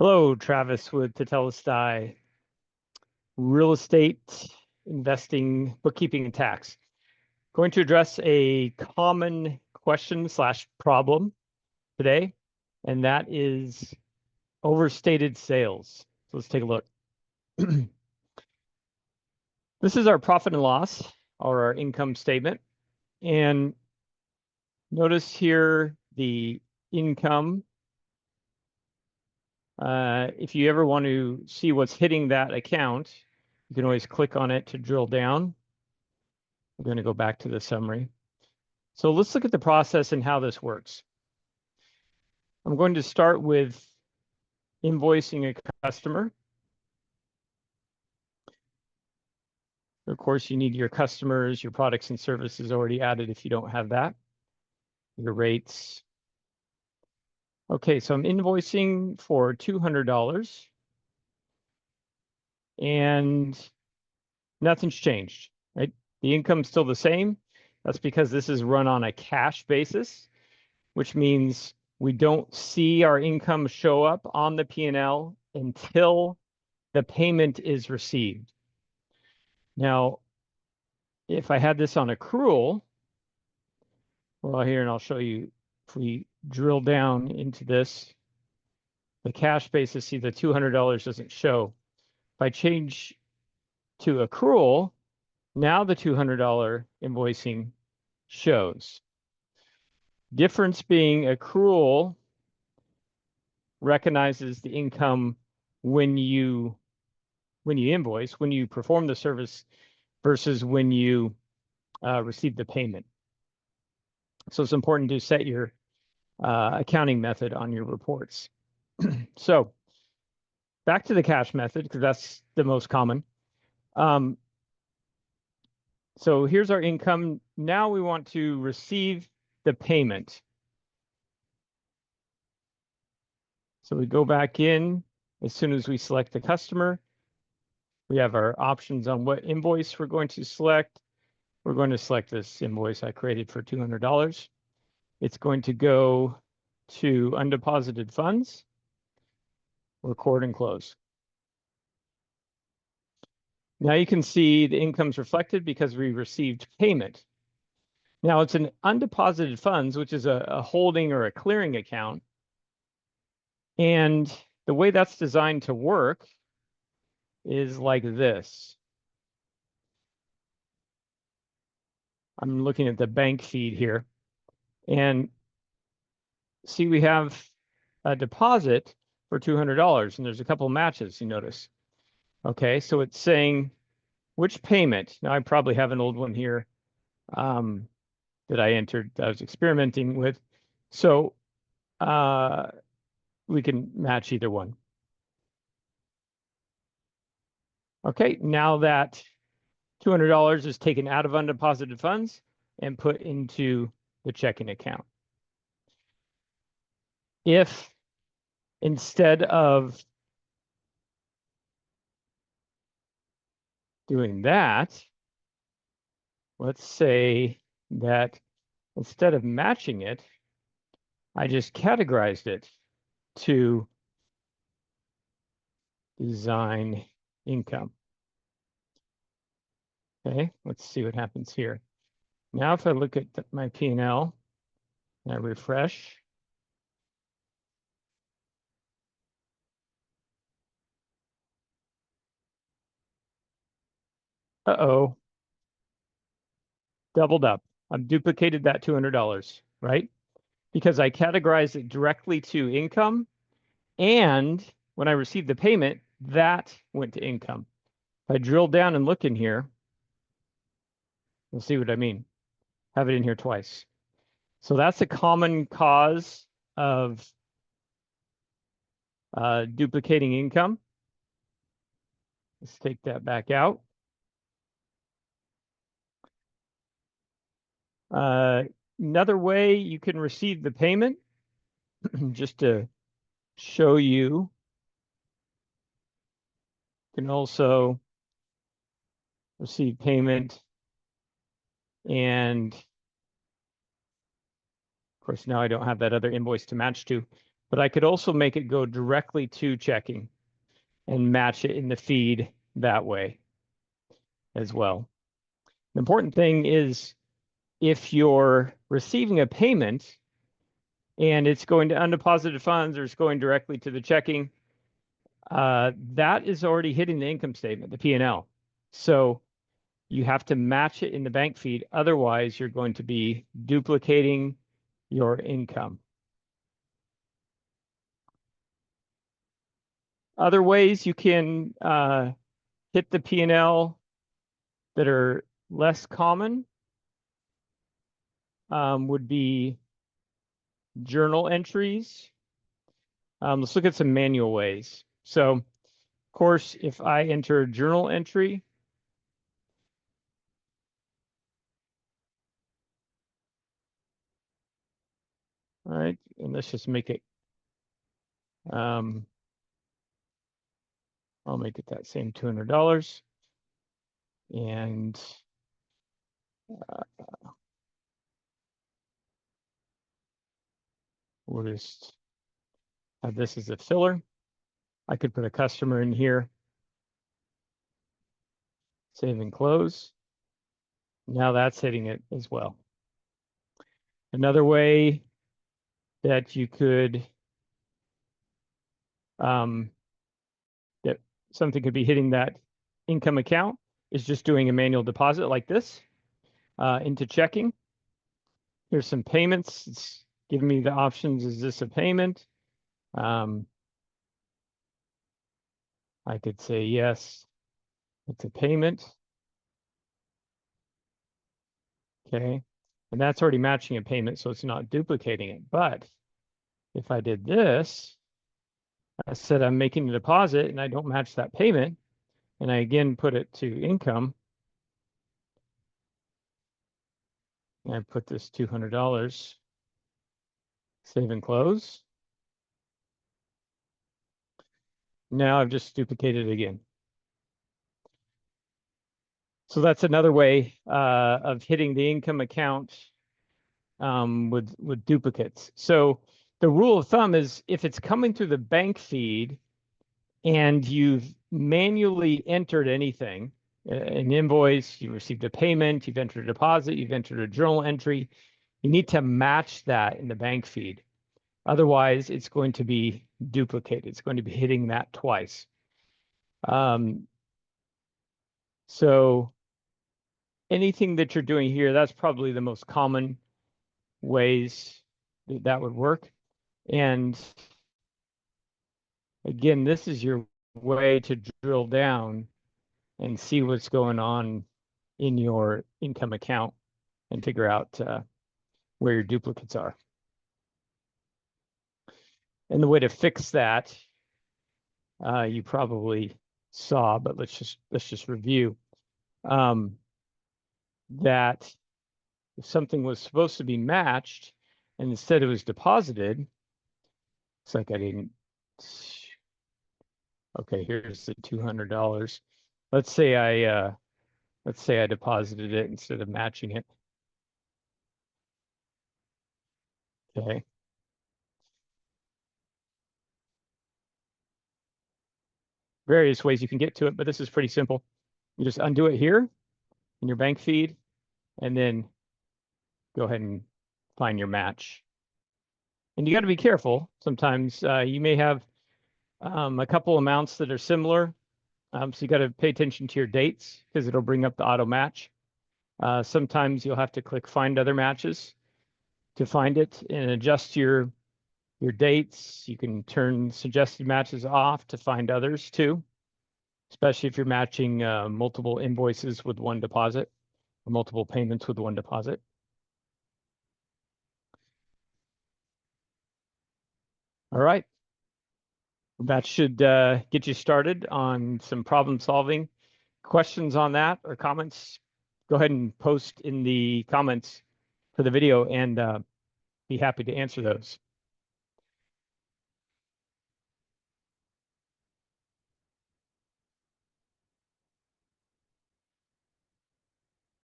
Hello, Travis with Tetelestai, real estate investing, bookkeeping, and tax. Going to address a common question slash problem today, and that is overstated sales. So let's take a look. This is our profit and loss or our income statement. And notice here the income. If you ever want to see what's hitting that account, you can always click on it to drill down. We're going to go back to the summary. So let's look at the process and how this works. I'm going to start with invoicing a customer. Of course, you need your customers, your products and services already added if you don't have that, your rates. Okay, so I'm invoicing for $200 and nothing's changed, right? The income's still the same. That's because this is run on a cash basis, which means we don't see our income show up on the P&L until the payment is received. Now, if I had this on accrual, well, here, and I'll show you, if we drill down into this, the cash basis, see the $200 doesn't show. If I change to accrual, now the $200 invoicing shows. Difference being accrual recognizes the income when you invoice, when you perform the service versus when you receive the payment. So it's important to set your accounting method on your reports. So back to the cash method, because that's the most common. So here's our income. Now we want to receive the payment. So we go back in as soon as we select the customer. We have our options on what invoice we're going to select. We're going to select this invoice I created for $200. It's going to go to undeposited funds, record and close. Now you can see the income's reflected because we received payment. Now it's an undeposited funds, which is a holding or a clearing account. And the way that's designed to work is like this. I'm looking at the bank feed here. And see, we have a deposit for $200, and there's a couple matches, you notice. Okay, so it's saying which payment. Now I probably have an old one here that I entered, that I was experimenting with. So we can match either one. Okay, now that $200 is taken out of undeposited funds and put into the checking account. If instead of doing that, let's say that instead of matching it, I just categorized it to design income. Okay, let's see what happens here. Now, if I look at my P&L and I refresh, uh-oh, doubled up. I've duplicated that $200, right? Because I categorized it directly to income, and when I received the payment, that went to income. If I drill down and look in here, you'll see what I mean. Have it in here twice. So that's a common cause of duplicating income. Let's take that back out. Another way you can receive the payment, just to show you, you can also receive payment, and of course now I don't have that other invoice to match to, but I could also make it go directly to checking and match it in the feed that way as well. The important thing is if you're receiving a payment and it's going to undeposited funds or it's going directly to the checking, that is already hitting the income statement, the P&L. So you have to match it in the bank feed. Otherwise, you're going to be duplicating your income. Other ways you can hit the P&L that are less common would be journal entries. Let's look at some manual ways. So, of course, if I enter a journal entry, all right, and let's just make it, I'll make it that same $200. And we'll just have this as a filler. I could put a customer in here, save and close. Now that's hitting it as well. Another way that you could, that something could be hitting that income account is just doing a manual deposit like this into checking. Here's some payments. It's giving me the options. Is this a payment? I could say yes, it's a payment. Okay, and that's already matching a payment, so it's not duplicating it. But if I did this, I said I'm making a deposit and I don't match that payment, and I again put it to income, and I put this $200, save and close. Now I've just duplicated it again. So that's another way of hitting the income account with duplicates. So the rule of thumb is if it's coming through the bank feed and you've manually entered anything, an invoice, you received a payment, you've entered a deposit, you've entered a journal entry, you need to match that in the bank feed. Otherwise, it's going to be duplicated. It's going to be hitting that twice. So anything that you're doing here, that's probably the most common ways that would work. And again, this is your way to drill down and see what's going on in your income account and figure out where your duplicates are. And the way to fix that, you probably saw, but let's just review that if something was supposed to be matched and instead it was deposited, it's like I didn't. Okay, here's the $200. Let's say I deposited it instead of matching it. Okay. Various ways you can get to it, but this is pretty simple. You just undo it here in your bank feed, and then go ahead and find your match. And you got to be careful. Sometimes you may have a couple amounts that are similar. So you got to pay attention to your dates because it'll bring up the auto match. Sometimes you'll have to click find other matches to find it and adjust your dates. You can turn suggested matches off to find others too, especially if you're matching multiple invoices with one deposit or multiple payments with one deposit. All right. That should get you started on some problem solving. Questions on that or comments, go ahead and post in the comments for the video and be happy to answer those.